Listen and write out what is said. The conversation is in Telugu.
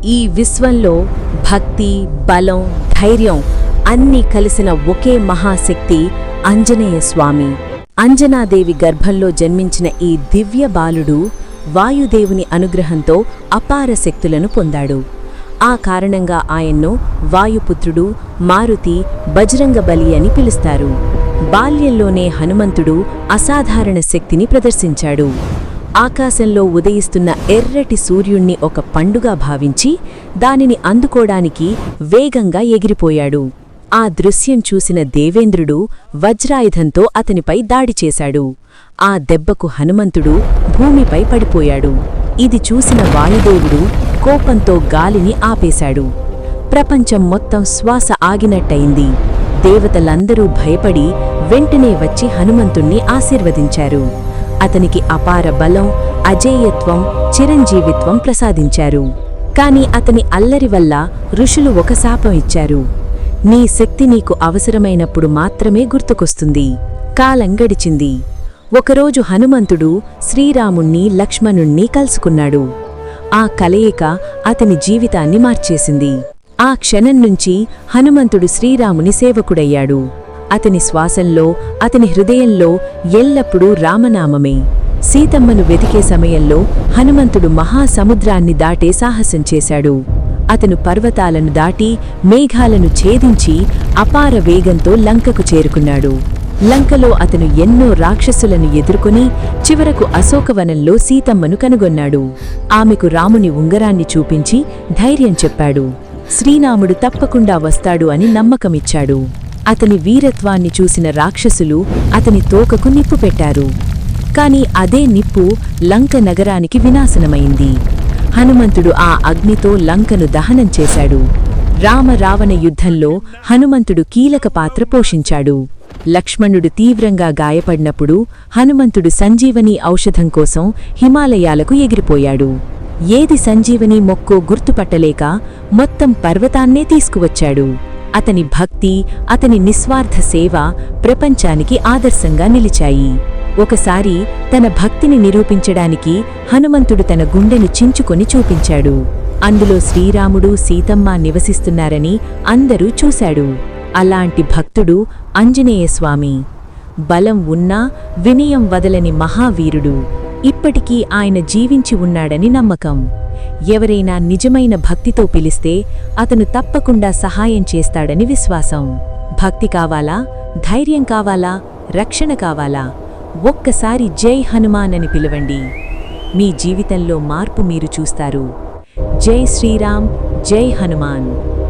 ఈ విశ్వంలో భక్తి, బలం, ధైర్యం అన్నీ కలిసిన ఒకే మహాశక్తి ఆంజనేయ స్వామి. అంజనాదేవి గర్భంలో జన్మించిన ఈ దివ్య బాలుడు వాయుదేవుని అనుగ్రహంతో అపార శక్తులను పొందాడు. ఆ కారణంగా ఆయన్ను వాయుపుత్రుడు, మారుతి, బజరంగబలి అని పిలుస్తారు. బాల్యంలోనే హనుమంతుడు అసాధారణ శక్తిని ప్రదర్శించాడు. ఆకాశంలో ఉదయిస్తున్న ఎర్రటి సూర్యుణ్ణి ఒక పండుగ భావించి దానిని అందుకోడానికి వేగంగా ఎగిరిపోయాడు. ఆ దృశ్యం చూసిన దేవేంద్రుడు వజ్రాయుధంతో అతనిపై దాడి చేశాడు. ఆ దెబ్బకు హనుమంతుడు భూమిపై పడిపోయాడు. ఇది చూసిన వాయుదేవుడు కోపంతో గాలిని ఆపేశాడు. ప్రపంచం మొత్తం శ్వాస ఆగినట్టయింది. దేవతలందరూ భయపడి వెంటనే వచ్చి హనుమంతుణ్ణి ఆశీర్వదించారు. అతనికి అపార బలం, అజేయత్వం, చిరంజీవిత్వం ప్రసాదించారు. కాని అతని అల్లరి వల్ల ఋషులు ఒక శాపం ఇచ్చారు. నీ శక్తి నీకు అవసరమైనప్పుడు మాత్రమే గుర్తుకొస్తుంది. కాలం గడిచింది. ఒకరోజు హనుమంతుడు శ్రీరాముణ్ణి, లక్ష్మణుణ్ణి కలుసుకున్నాడు. ఆ కలయిక అతని జీవితాన్ని మార్చేసింది. ఆ క్షణం నుంచి హనుమంతుడు శ్రీరాముని సేవకుడయ్యాడు. అతని శ్వాసంలో, అతని హృదయంలో ఎల్లప్పుడూ రామనామమే. సీతమ్మను వెతికే సమయంలో హనుమంతుడు మహాసముద్రాన్ని దాటే సాహసం చేశాడు. అతను పర్వతాలను దాటి, మేఘాలను ఛేదించి అపార వేగంతో లంకకు చేరుకున్నాడు. లంకలో అతను ఎన్నో రాక్షసులను ఎదుర్కొని చివరకు అశోకవనంలో సీతమ్మను కనుగొన్నాడు. ఆమెకు రాముని ఉంగరాన్ని చూపించి ధైర్యం చెప్పాడు. శ్రీరాముడు తప్పకుండా వస్తాడు అని నమ్మకమిచ్చాడు. అతని వీరత్వాన్ని చూసిన రాక్షసులు అతని తోకకు నిప్పు పెట్టారు. కాని అదే నిప్పు లంక నగరానికి వినాశనమైంది. హనుమంతుడు ఆ అగ్నితో లంకను దహనం చేశాడు. రామ-రావణ యుద్ధంలో హనుమంతుడు కీలక పాత్ర పోషించాడు. లక్ష్మణుడు తీవ్రంగా గాయపడినప్పుడు హనుమంతుడు సంజీవని ఔషధం కోసం హిమాలయాలకు ఎగిరిపోయాడు. ఏది సంజీవని మొక్కో గుర్తుపట్టలేక మొత్తం పర్వతాన్నే తీసుకువచ్చాడు. అతని భక్తి, అతని నిస్వార్థ సేవ ప్రపంచానికి ఆదర్శంగా నిలిచాయి. ఒకసారి తన భక్తిని నిరూపించడానికి హనుమంతుడు తన గుండెను చించుకొని చూపించాడు. అందులో శ్రీరాముడు, సీతమ్మ నివసిస్తున్నారని అందరూ చూశాడు. అలాంటి భక్తుడు ఆంజనేయస్వామి. బలం ఉన్నా వినయం వదలని మహావీరుడు. ఇప్పటికీ ఆయన జీవించి ఉన్నాడని నమ్మకం. ఎవరైనా నిజమైన భక్తితో పిలిస్తే అతను తప్పకుండా సహాయం చేస్తాడని విశ్వాసం. భక్తి కావాలా, ధైర్యం కావాలా, రక్షణ కావాలా? ఒక్కసారి జై హనుమాన్ అని పిలవండి. మీ జీవితంలో మార్పు మీరు చూస్తారు. జై శ్రీరామ్, జై హనుమాన్.